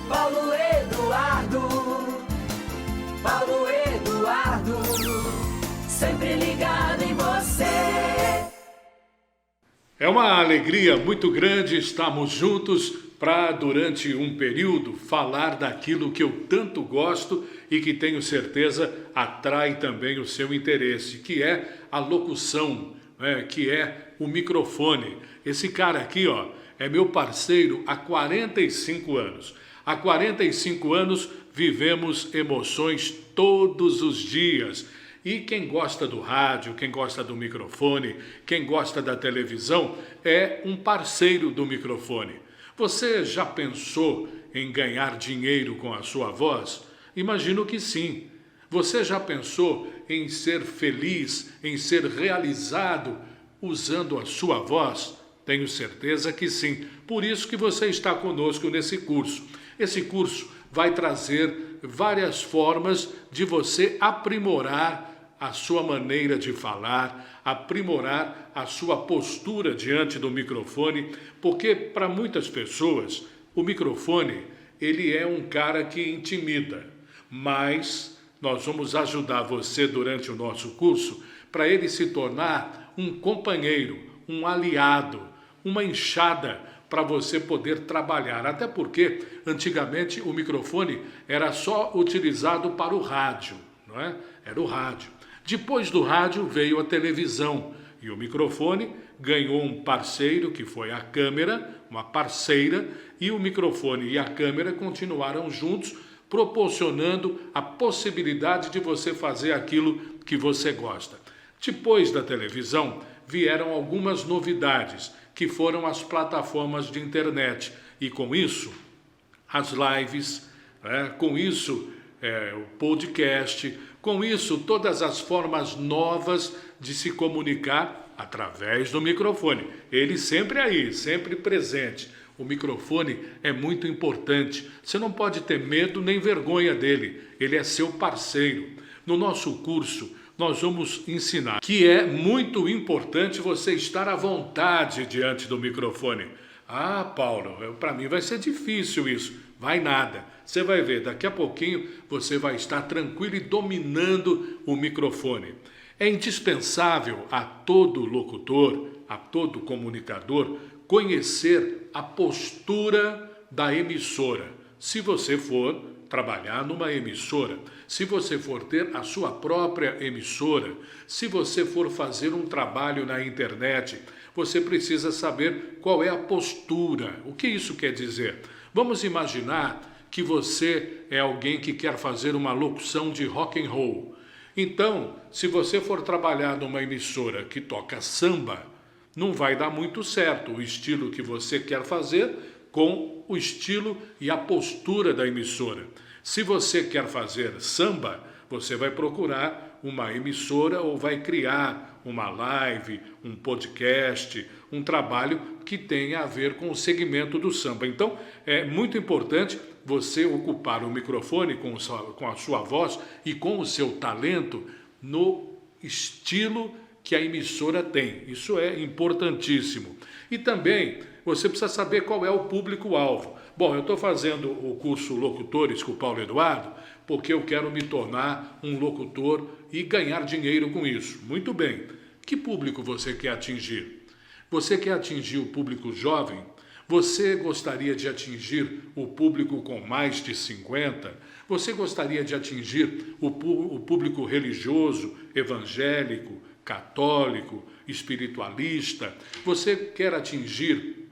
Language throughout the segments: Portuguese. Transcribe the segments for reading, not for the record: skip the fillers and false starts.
Paulo Eduardo, Paulo Eduardo, sempre ligado em você. É uma alegria muito grande estarmos juntos para, durante um período, falar daquilo que eu tanto gosto e que tenho certeza atrai também o seu interesse, que é a locução, que é o microfone. Esse cara aqui, é meu parceiro há 45 anos. Há 45 anos vivemos emoções todos os dias. E quem gosta do rádio, quem gosta do microfone, quem gosta da televisão, é um parceiro do microfone. Você já pensou em ganhar dinheiro com a sua voz? Imagino que sim. Você já pensou em ser feliz, em ser realizado usando a sua voz? Tenho certeza que sim. Por isso que você está conosco nesse curso. Esse curso vai trazer várias formas de você aprimorar a sua maneira de falar, aprimorar a sua postura diante do microfone, porque para muitas pessoas o microfone ele é um cara que intimida, mas nós vamos ajudar você durante o nosso curso para ele se tornar um companheiro, um aliado, uma enxada para você poder trabalhar. Até porque, antigamente, o microfone era só utilizado para o rádio, não é? Era o rádio. Depois do rádio veio a televisão e o microfone ganhou um parceiro que foi a câmera, uma parceira, e o microfone e a câmera continuaram juntos, proporcionando a possibilidade de você fazer aquilo que você gosta. Depois da televisão vieram algumas novidades, que foram as plataformas de internet. E com isso, as lives, com isso, o podcast, com isso, todas as formas novas de se comunicar através do microfone. Ele sempre aí, sempre presente. O microfone é muito importante. Você não pode ter medo nem vergonha dele. Ele é seu parceiro. No nosso curso, nós vamos ensinar que é muito importante você estar à vontade diante do microfone. Ah, Paulo, para mim vai ser difícil isso. Vai nada. Você vai ver, daqui a pouquinho você vai estar tranquilo e dominando o microfone. É indispensável a todo locutor, a todo comunicador, conhecer a postura da emissora. Se você for trabalhar numa emissora, se você for ter a sua própria emissora, se você for fazer um trabalho na internet, você precisa saber qual é a postura. O que isso quer dizer? Vamos imaginar que você é alguém que quer fazer uma locução de rock and roll. Então, se você for trabalhar numa emissora que toca samba, não vai dar muito certo o estilo que você quer fazer com o estilo e a postura da emissora. Se você quer fazer samba, você vai procurar uma emissora ou vai criar uma live, um podcast, um trabalho que tenha a ver com o segmento do samba. Então, é muito importante você ocupar o microfone com a sua voz e com o seu talento no estilo que a emissora tem. Isso é importantíssimo. E também você precisa saber qual é o público-alvo. Bom, eu estou fazendo o curso Locutores com o Paulo Eduardo porque eu quero me tornar um locutor e ganhar dinheiro com isso. Muito bem. Que público você quer atingir? Você quer atingir o público jovem? Você gostaria de atingir o público com mais de 50? Você gostaria de atingir o público religioso, evangélico, católico, espiritualista? Você quer atingir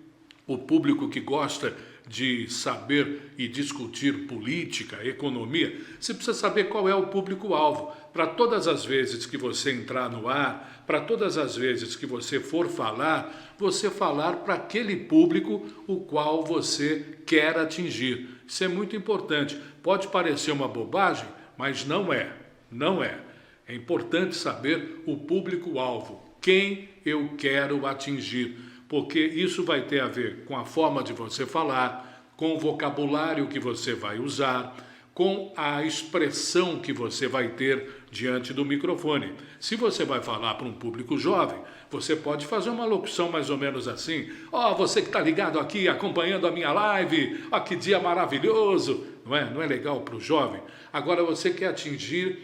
o público que gosta de saber e discutir política, economia? Você precisa saber qual é o público-alvo. Para todas as vezes que você entrar no ar, para todas as vezes que você for falar, você falar para aquele público o qual você quer atingir. Isso é muito importante. Pode parecer uma bobagem, mas não é. Não é. É importante saber o público-alvo, quem eu quero atingir, porque isso vai ter a ver com a forma de você falar, com o vocabulário que você vai usar, com a expressão que você vai ter diante do microfone. Se você vai falar para um público jovem, você pode fazer uma locução mais ou menos assim: ó, você que está ligado aqui, acompanhando a minha live, ó, que dia maravilhoso. Não é legal para o jovem? Agora você quer atingir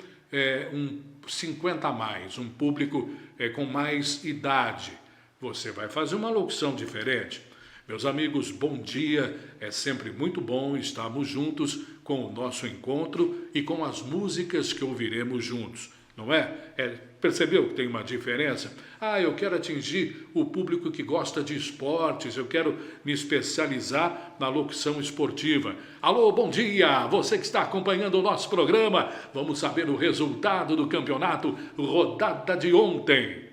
um 50 a mais, um público com mais idade. Você vai fazer uma locução diferente. Meus amigos, bom dia, é sempre muito bom estarmos juntos com o nosso encontro e com as músicas que ouviremos juntos, não é? Percebeu que tem uma diferença? Eu quero atingir o público que gosta de esportes, eu quero me especializar na locução esportiva. Alô, bom dia, você que está acompanhando o nosso programa, vamos saber o resultado do campeonato rodada de ontem.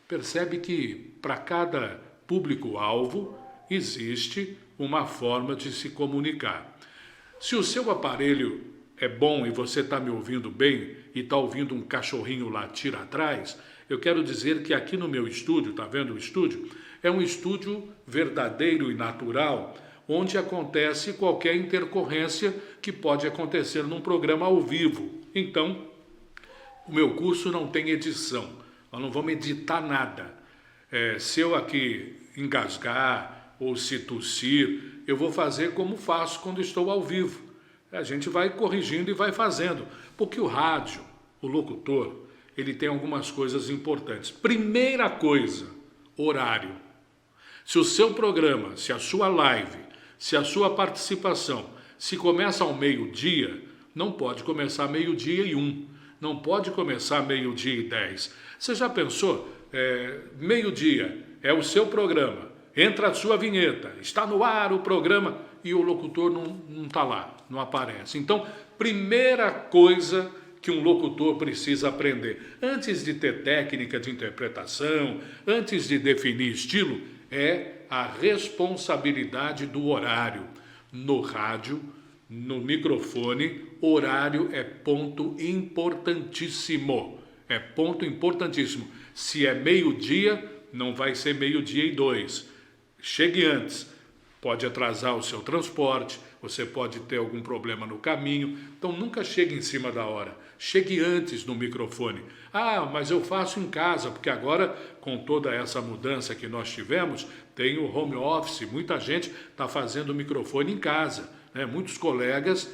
Percebe que para cada público-alvo existe uma forma de se comunicar. Se o seu aparelho é bom e você está me ouvindo bem e está ouvindo um cachorrinho latir atrás, eu quero dizer que aqui no meu estúdio, está vendo o estúdio? É um estúdio verdadeiro e natural, onde acontece qualquer intercorrência que pode acontecer num programa ao vivo. Então, o meu curso não tem edição, nós não vamos editar nada. Se eu aqui engasgar ou se tossir, eu vou fazer como faço quando estou ao vivo. A gente vai corrigindo e vai fazendo, porque o rádio, o locutor, ele tem algumas coisas importantes. Primeira coisa, horário. Se o seu programa, se a sua live, se a sua participação, se começa ao meio-dia, não pode começar meio-dia e 1, não pode começar meio-dia e 10. Você já pensou? Meio-dia é o seu programa, entra a sua vinheta, está no ar o programa e o locutor não está lá, não aparece. Então, primeira coisa que um locutor precisa aprender, antes de ter técnica de interpretação, antes de definir estilo, é a responsabilidade do horário. No rádio, no microfone, horário é ponto importantíssimo. É ponto importantíssimo. Se é meio-dia, não vai ser meio-dia e 2. Chegue antes. Pode atrasar o seu transporte, você pode ter algum problema no caminho. Então, nunca chegue em cima da hora. Chegue antes no microfone. Mas eu faço em casa, porque agora, com toda essa mudança que nós tivemos, tem o home office. Muita gente está fazendo o microfone em casa, né? Muitos colegas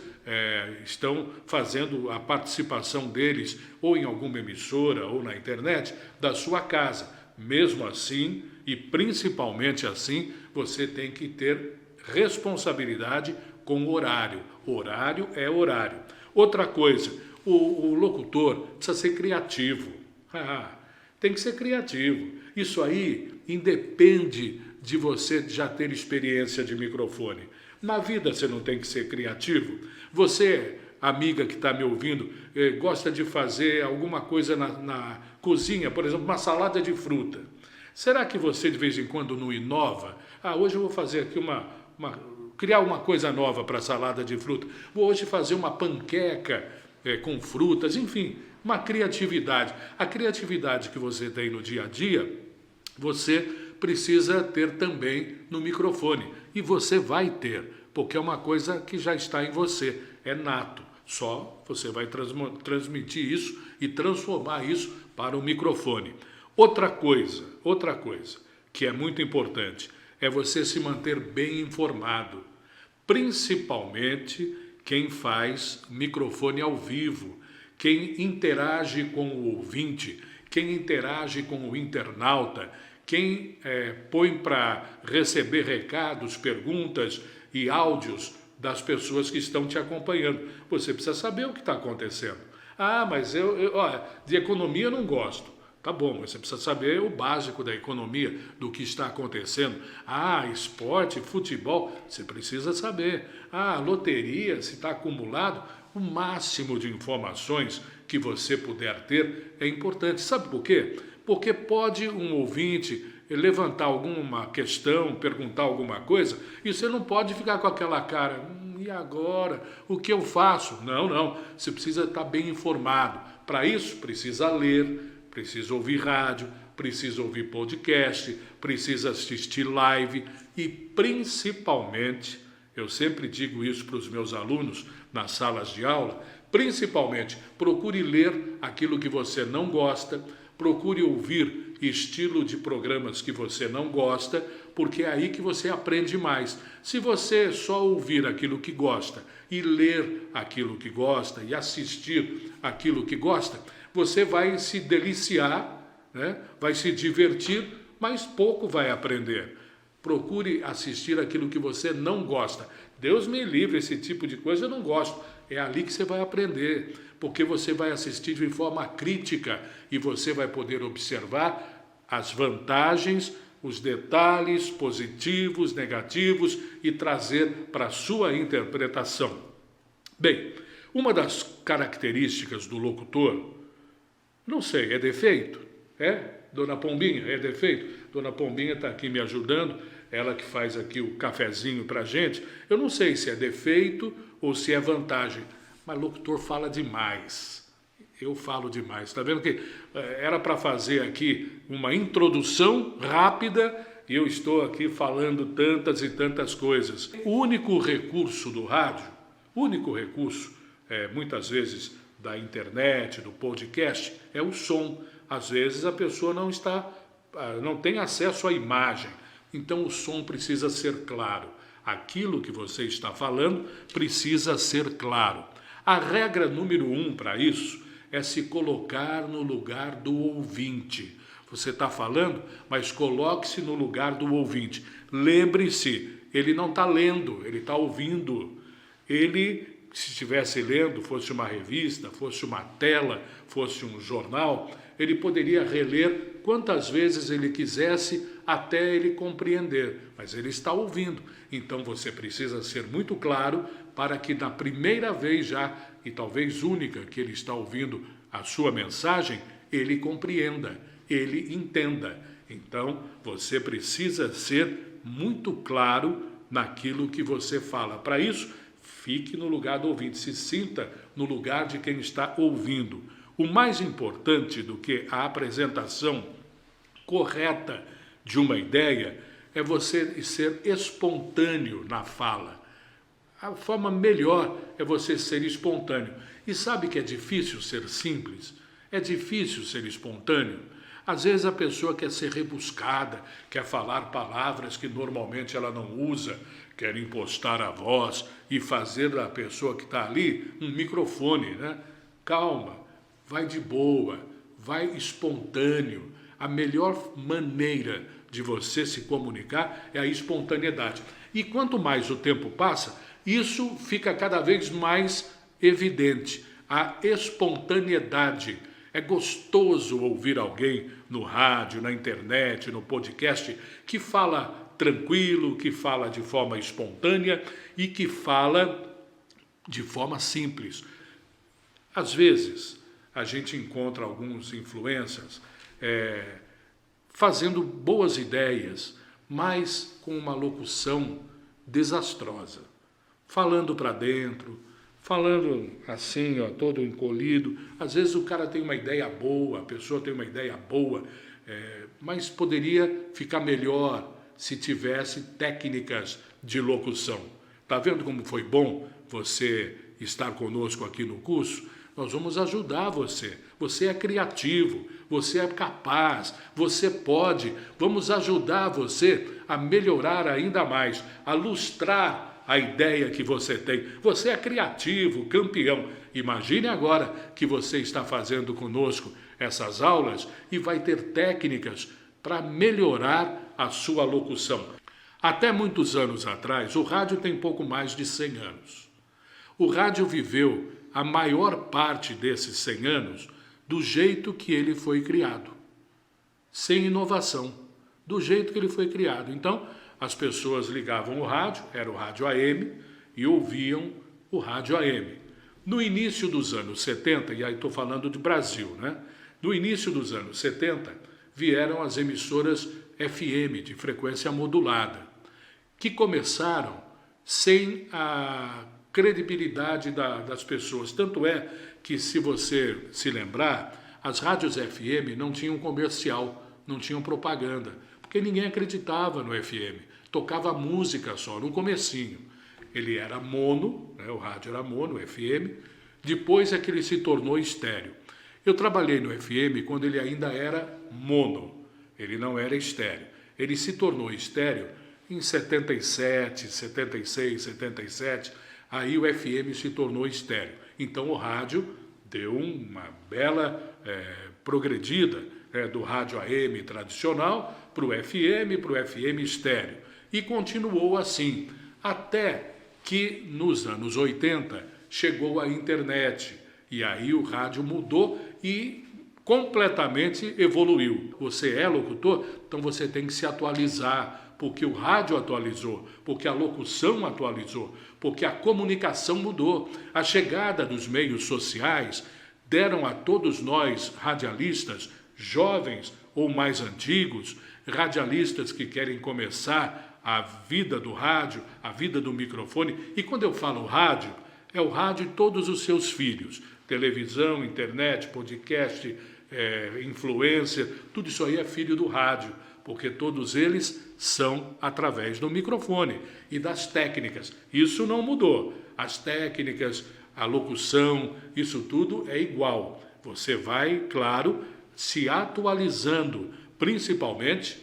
estão fazendo a participação deles ou em alguma emissora ou na internet da sua casa. Mesmo assim, e principalmente assim, você tem que ter responsabilidade com o horário. Horário é horário. Outra coisa, o locutor precisa ser criativo. Tem que ser criativo. Isso aí independe de você já ter experiência de microfone. Na vida você não tem que ser criativo. Você, amiga que está me ouvindo, gosta de fazer alguma coisa na cozinha, por exemplo, uma salada de fruta. Será que você de vez em quando não inova? Hoje eu vou fazer aqui criar uma coisa nova para a salada de fruta. Vou hoje fazer uma panqueca com frutas, enfim, uma criatividade. A criatividade que você tem no dia a dia, você precisa ter também no microfone. E você vai ter, porque é uma coisa que já está em você, é nato. Só você vai transmitir isso e transformar isso para o microfone. Outra coisa que é muito importante é você se manter bem informado, principalmente quem faz microfone ao vivo, quem interage com o ouvinte, quem interage com o internauta, quem põe para receber recados, perguntas e áudios das pessoas que estão te acompanhando. Você precisa saber o que está acontecendo. Mas eu de economia eu não gosto. Tá bom, mas você precisa saber o básico da economia, do que está acontecendo. Esporte, futebol, você precisa saber. Loteria, se está acumulado, o máximo de informações que você puder ter é importante. Sabe por quê? Porque pode um ouvinte levantar alguma questão, perguntar alguma coisa, e você não pode ficar com aquela cara, e agora? O que eu faço? Não. Você precisa estar bem informado. Para isso, precisa ler, precisa ouvir rádio, precisa ouvir podcast, precisa assistir live e, principalmente, eu sempre digo isso para os meus alunos nas salas de aula, principalmente procure ler aquilo que você não gosta, procure ouvir estilo de programas que você não gosta, porque é aí que você aprende mais. Se você só ouvir aquilo que gosta e ler aquilo que gosta e assistir aquilo que gosta, você vai se deliciar, né? Vai se divertir, mas pouco vai aprender. Procure assistir aquilo que você não gosta. Deus me livre, esse tipo de coisa eu não gosto. É ali que você vai aprender, porque você vai assistir de forma crítica e você vai poder observar as vantagens, os detalhes positivos, negativos e trazer para a sua interpretação. Bem, uma das características do locutor, não sei, é defeito? É? Dona Pombinha, é defeito? Dona Pombinha está aqui me ajudando, ela que faz aqui o cafezinho para a gente. Eu não sei se é defeito ou se é vantagem, mas locutor fala demais. Eu falo demais. Está vendo que era para fazer aqui uma introdução rápida e eu estou aqui falando tantas e tantas coisas. O único recurso do rádio, muitas vezes da internet, do podcast, é o som. Às vezes a pessoa não tem acesso à imagem, então o som precisa ser claro. Aquilo que você está falando precisa ser claro. A regra número 1 para isso é se colocar no lugar do ouvinte. Você está falando, mas coloque-se no lugar do ouvinte. Lembre-se, ele não está lendo, ele está ouvindo. Ele, se estivesse lendo, fosse uma revista, fosse uma tela, fosse um jornal, ele poderia reler quantas vezes ele quisesse até ele compreender, mas ele está ouvindo. Então você precisa ser muito claro para que na primeira vez já, e talvez única, que ele está ouvindo a sua mensagem, ele compreenda, ele entenda. Então você precisa ser muito claro naquilo que você fala. Para isso, fique no lugar do ouvinte, se sinta no lugar de quem está ouvindo. O mais importante do que a apresentação correta de uma ideia é você ser espontâneo na fala. A forma melhor é você ser espontâneo. E sabe que é difícil ser simples? É difícil ser espontâneo? Às vezes a pessoa quer ser rebuscada, quer falar palavras que normalmente ela não usa, quer impostar a voz e fazer da pessoa que está ali um microfone, né? Calma, vai de boa, vai espontâneo. A melhor maneira de você se comunicar é a espontaneidade. E quanto mais o tempo passa, isso fica cada vez mais evidente. A espontaneidade. É gostoso ouvir alguém no rádio, na internet, no podcast, que fala tranquilo, que fala de forma espontânea e que fala de forma simples. Às vezes, a gente encontra alguns influencers fazendo boas ideias, mas com uma locução desastrosa. Falando para dentro, falando assim, ó, todo encolhido. Às vezes o cara tem uma ideia boa, a pessoa tem uma ideia boa, mas poderia ficar melhor se tivesse técnicas de locução. Está vendo como foi bom você estar conosco aqui no curso? Nós vamos ajudar você. Você é criativo, você é capaz, você pode. Vamos ajudar você a melhorar ainda mais, a lustrar a ideia que você tem. Você é criativo, campeão. Imagine agora que você está fazendo conosco essas aulas e vai ter técnicas para melhorar a sua locução. Até muitos anos atrás, o rádio tem pouco mais de 100 anos. O rádio viveu a maior parte desses 100 anos do jeito que ele foi criado, sem inovação, do jeito que ele foi criado. Então, as pessoas ligavam o rádio, era o rádio AM, e ouviam o rádio AM. No início dos anos 70, e aí estou falando de Brasil, né? No início dos anos 70, vieram as emissoras FM, de frequência modulada, que começaram sem a credibilidade das pessoas. Tanto é que, se você se lembrar, as rádios FM não tinham comercial, não tinham propaganda, porque ninguém acreditava no FM. Tocava música só, no comecinho. ele era mono, né? O rádio era mono, FM, depois é que ele se tornou estéreo. Eu trabalhei no FM quando ele ainda era mono, ele não era estéreo. Ele se tornou estéreo em 77, 76, 77, aí o FM se tornou estéreo. Então o rádio deu uma bela progredida, do rádio AM tradicional para o FM estéreo. E continuou assim, até que nos anos 80 chegou a internet. E aí o rádio mudou e completamente evoluiu. Você é locutor, então você tem que se atualizar, porque o rádio atualizou, porque a locução atualizou, porque a comunicação mudou. A chegada dos meios sociais deram a todos nós, radialistas, jovens ou mais antigos, radialistas que querem começar a vida do rádio, a vida do microfone. E quando eu falo rádio, é o rádio e todos os seus filhos. Televisão, internet, podcast, influencer, tudo isso aí é filho do rádio, porque todos eles são através do microfone e das técnicas. Isso não mudou. As técnicas, a locução, isso tudo é igual. Você vai, claro, se atualizando, principalmente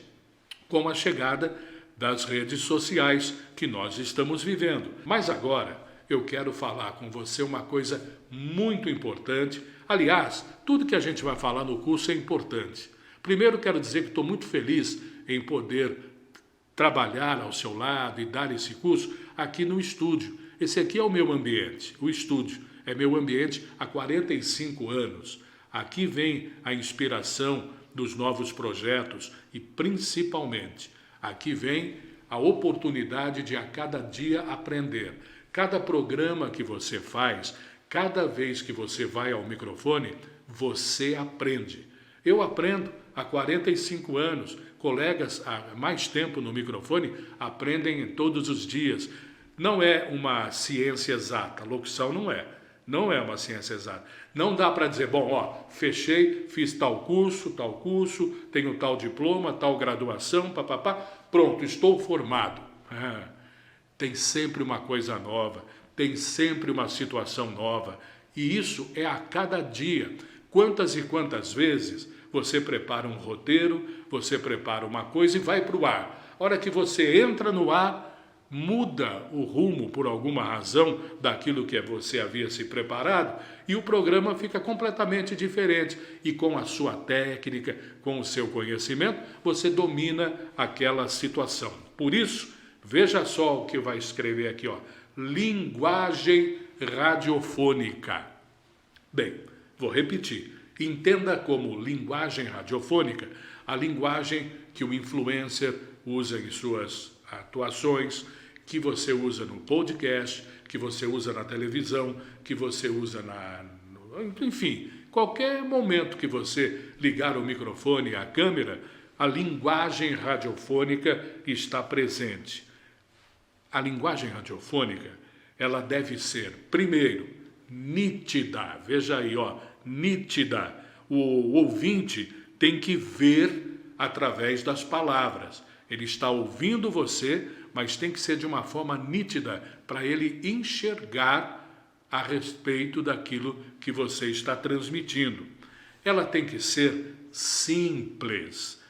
com a chegada das redes sociais que nós estamos vivendo. Mas agora eu quero falar com você uma coisa muito importante. Aliás, tudo que a gente vai falar no curso é importante. Primeiro, quero dizer que estou muito feliz em poder trabalhar ao seu lado e dar esse curso aqui no estúdio. Esse aqui é o meu ambiente, o estúdio. É meu ambiente há 45 anos. Aqui vem a inspiração dos novos projetos e, principalmente, aqui vem a oportunidade de a cada dia aprender. Cada programa que você faz, cada vez que você vai ao microfone, você aprende. Eu aprendo há 45 anos, colegas há mais tempo no microfone aprendem todos os dias. Não é uma ciência exata, locução não é. Não é uma ciência exata. Não dá para dizer, fechei, fiz tal curso, tenho tal diploma, tal graduação, papapá, pronto, estou formado. Tem sempre uma coisa nova, tem sempre uma situação nova. E isso é a cada dia. Quantas e quantas vezes você prepara um roteiro, você prepara uma coisa e vai para o ar. A hora que você entra no ar, muda o rumo por alguma razão daquilo que você havia se preparado e o programa fica completamente diferente. E com a sua técnica, com o seu conhecimento, você domina aquela situação. Por isso, veja só o que vai escrever aqui, linguagem radiofônica. Bem, vou repetir. Entenda como linguagem radiofônica a linguagem que o influencer usa em suas atuações, que você usa no podcast, que você usa na televisão, que você usa enfim, qualquer momento que você ligar o microfone e a câmera, a linguagem radiofônica está presente. A linguagem radiofônica, ela deve ser, primeiro, nítida. Veja aí, nítida. O ouvinte tem que ver através das palavras. Ele está ouvindo você, mas tem que ser de uma forma nítida para ele enxergar a respeito daquilo que você está transmitindo. Ela tem que ser simples,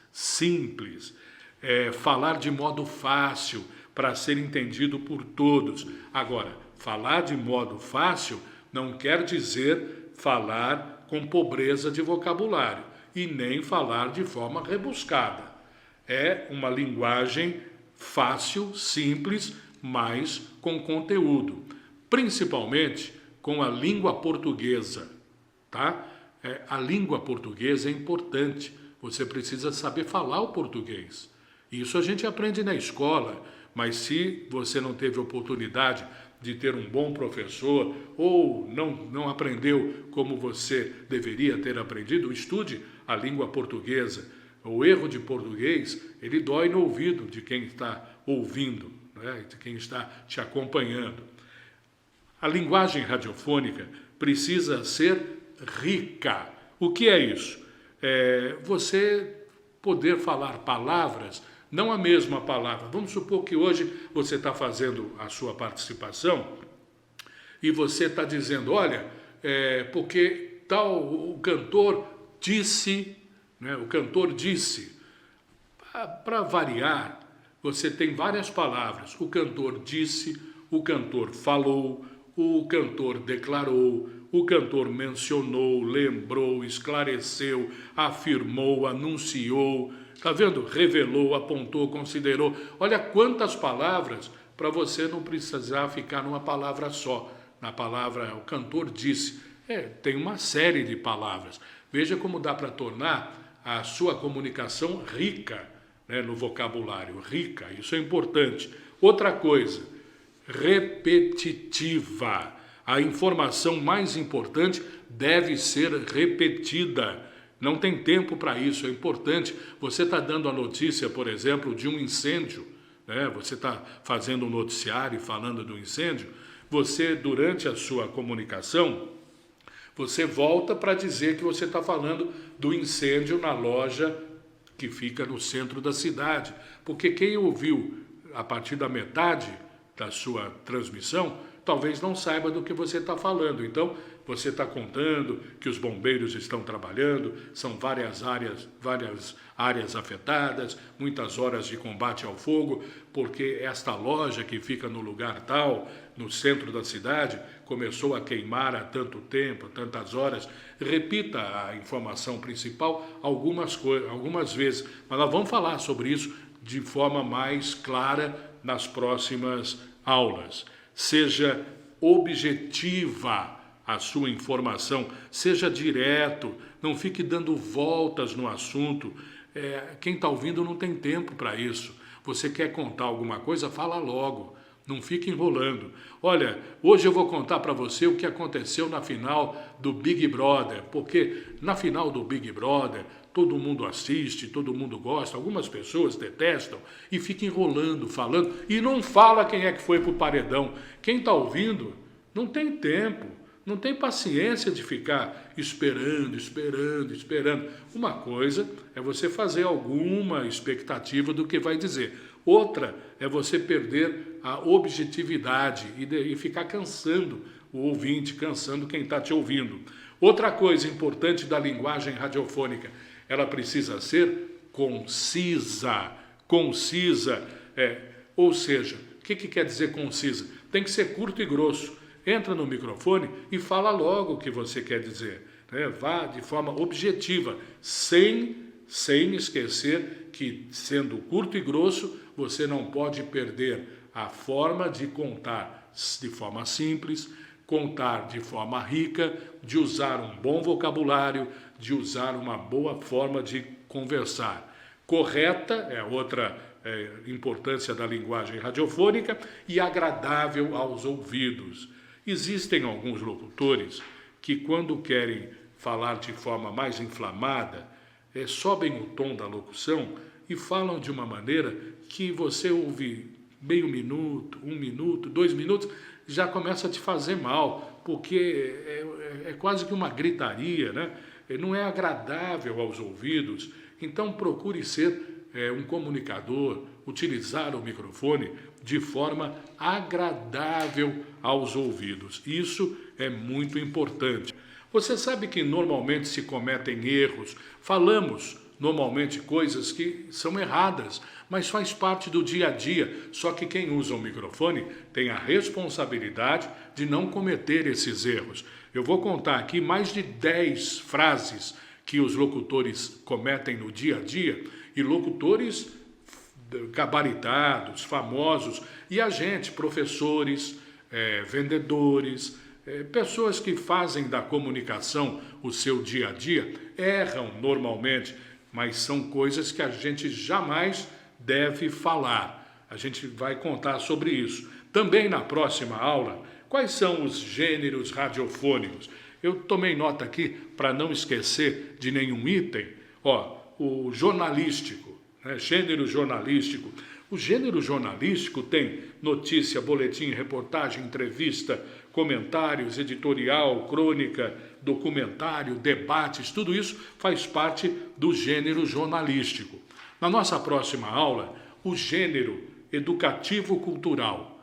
falar de modo fácil para ser entendido por todos. Agora, falar de modo fácil não quer dizer falar com pobreza de vocabulário e nem falar de forma rebuscada. É uma linguagem fácil, simples, mas com conteúdo. Principalmente com a língua portuguesa, tá? A língua portuguesa é importante. Você precisa saber falar o português. Isso a gente aprende na escola, mas se você não teve oportunidade de ter um bom professor ou não aprendeu como você deveria ter aprendido, estude a língua portuguesa. O erro de português, ele dói no ouvido de quem está ouvindo, né? De quem está te acompanhando. A linguagem radiofônica precisa ser rica. O que é isso? Você poder falar palavras não a mesma palavra. Vamos supor que hoje você está fazendo a sua participação e você está dizendo, olha, porque tal o cantor disse, né, o cantor disse. Para variar, você tem várias palavras. O cantor disse, o cantor falou, o cantor declarou, o cantor mencionou, lembrou, esclareceu, afirmou, anunciou, tá vendo? Revelou, apontou, considerou. Olha quantas palavras para você não precisar ficar numa palavra só. Na palavra, o cantor disse. Tem uma série de palavras. Veja como dá para tornar a sua comunicação rica, né, no vocabulário. Rica, isso é importante. Outra coisa, repetitiva. A informação mais importante deve ser repetida. Não tem tempo para isso, é importante. Você está dando a notícia, por exemplo, de um incêndio, né? Você está fazendo um noticiário e falando do incêndio. Você, durante a sua comunicação, você volta para dizer que você está falando do incêndio na loja que fica no centro da cidade. Porque quem ouviu a partir da metade da sua transmissão, talvez não saiba do que você está falando. Então, você está contando que os bombeiros estão trabalhando, são várias áreas afetadas, muitas horas de combate ao fogo, porque esta loja que fica no lugar tal, no centro da cidade, começou a queimar há tanto tempo, tantas horas. Repita a informação principal algumas vezes, mas nós vamos falar sobre isso de forma mais clara nas próximas aulas. Seja objetiva a sua informação, seja direto, não fique dando voltas no assunto. Quem está ouvindo não tem tempo para isso. Você quer contar alguma coisa, fala logo, não fique enrolando. Olha, hoje eu vou contar para você o que aconteceu na final do Big Brother, porque na final do Big Brother todo mundo assiste, todo mundo gosta, algumas pessoas detestam e fica enrolando, falando, e não fala quem é que foi para o paredão. Quem está ouvindo não tem tempo, não tem paciência de ficar esperando. Uma coisa é você fazer alguma expectativa do que vai dizer. Outra é você perder a objetividade e ficar cansando o ouvinte, cansando quem está te ouvindo. Outra coisa importante da linguagem radiofônica, ela precisa ser concisa. Ou seja, o que quer dizer concisa? Tem que ser curto e grosso. Entra no microfone e fala logo o que você quer dizer, né? Vá de forma objetiva, sem esquecer que, sendo curto e grosso, você não pode perder a forma de contar de forma simples, contar de forma rica, de usar um bom vocabulário, de usar uma boa forma de conversar. Correta é outra importância da linguagem radiofônica, e agradável aos ouvidos. Existem alguns locutores que, quando querem falar de forma mais inflamada, sobem o tom da locução e falam de uma maneira que você ouve meio minuto, 1 minuto, 2 minutos, já começa a te fazer mal, porque é quase que uma gritaria, né? Não é agradável aos ouvidos. Então procure ser um comunicador, utilizar o microfone de forma agradável aos ouvidos. Isso é muito importante. Você sabe que normalmente se cometem erros, falamos normalmente coisas que são erradas, mas faz parte do dia a dia. Só que quem usa o microfone tem a responsabilidade de não cometer esses erros. Eu vou contar aqui mais de 10 frases que os locutores cometem no dia a dia, e locutores gabaritados, famosos, e a gente, professores, vendedores, pessoas que fazem da comunicação o seu dia a dia, erram normalmente, mas são coisas que a gente jamais deve falar. A gente vai contar sobre isso. Também na próxima aula, quais são os gêneros radiofônicos? Eu tomei nota aqui para não esquecer de nenhum item. O jornalístico, né? Gênero jornalístico. O gênero jornalístico tem notícia, boletim, reportagem, entrevista, comentários, editorial, crônica, documentário, debates, tudo isso faz parte do gênero jornalístico. Na nossa próxima aula, o gênero educativo-cultural,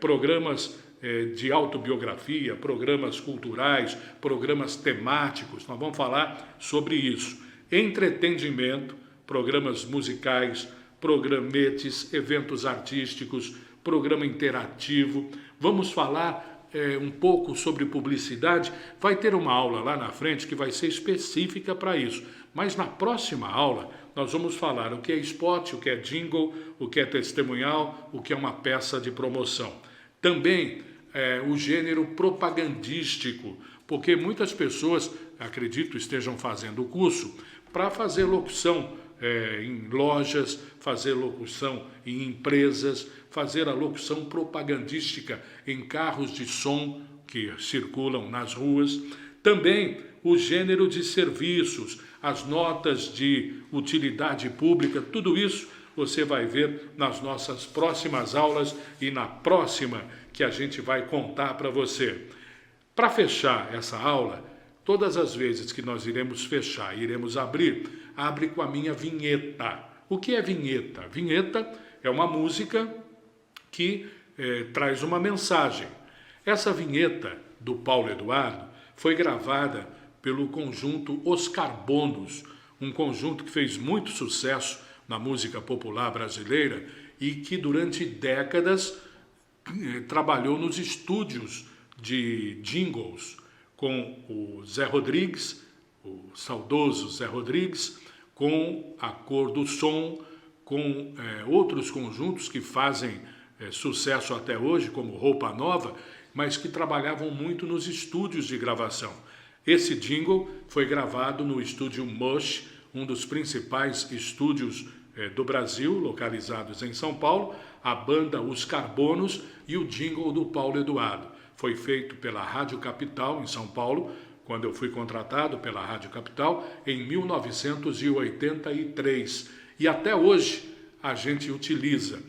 programas de autobiografia, programas culturais, programas temáticos, nós vamos falar sobre isso. Entretenimento, programas musicais, programetes, eventos artísticos, programa interativo. Vamos falar um pouco sobre publicidade. Vai ter uma aula lá na frente que vai ser específica para isso. Mas na próxima aula nós vamos falar o que é spot, o que é jingle, o que é testemunhal, o que é uma peça de promoção. Também o gênero propagandístico, porque muitas pessoas, acredito, estejam fazendo o curso para fazer locução em lojas, fazer locução em empresas, fazer a locução propagandística em carros de som que circulam nas ruas. Também o gênero de serviços, as notas de utilidade pública, tudo isso você vai ver nas nossas próximas aulas e na próxima que a gente vai contar para você. Para fechar essa aula, todas as vezes que nós iremos fechar, iremos abrir, abre com a minha vinheta. O que é vinheta? Vinheta é uma música que traz uma mensagem. Essa vinheta do Paulo Eduardo foi gravada pelo conjunto Os Carbonos, um conjunto que fez muito sucesso na música popular brasileira e que durante décadas trabalhou nos estúdios de jingles com o Zé Rodrigues, o saudoso Zé Rodrigues, com a Cor do Som, com outros conjuntos que fazem sucesso até hoje, como Roupa Nova, mas que trabalhavam muito nos estúdios de gravação. Esse jingle foi gravado no estúdio Mush, um dos principais estúdios do Brasil, localizados em São Paulo, a banda Os Carbonos e o jingle do Paulo Eduardo. Foi feito pela Rádio Capital, em São Paulo, quando eu fui contratado pela Rádio Capital, em 1983. E até hoje a gente utiliza.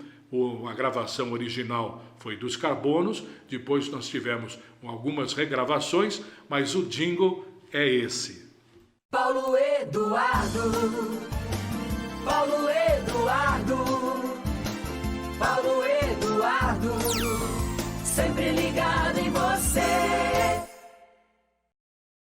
A gravação original foi dos Carbonos, depois nós tivemos algumas regravações, mas o jingle é esse. Paulo Eduardo, Paulo Eduardo.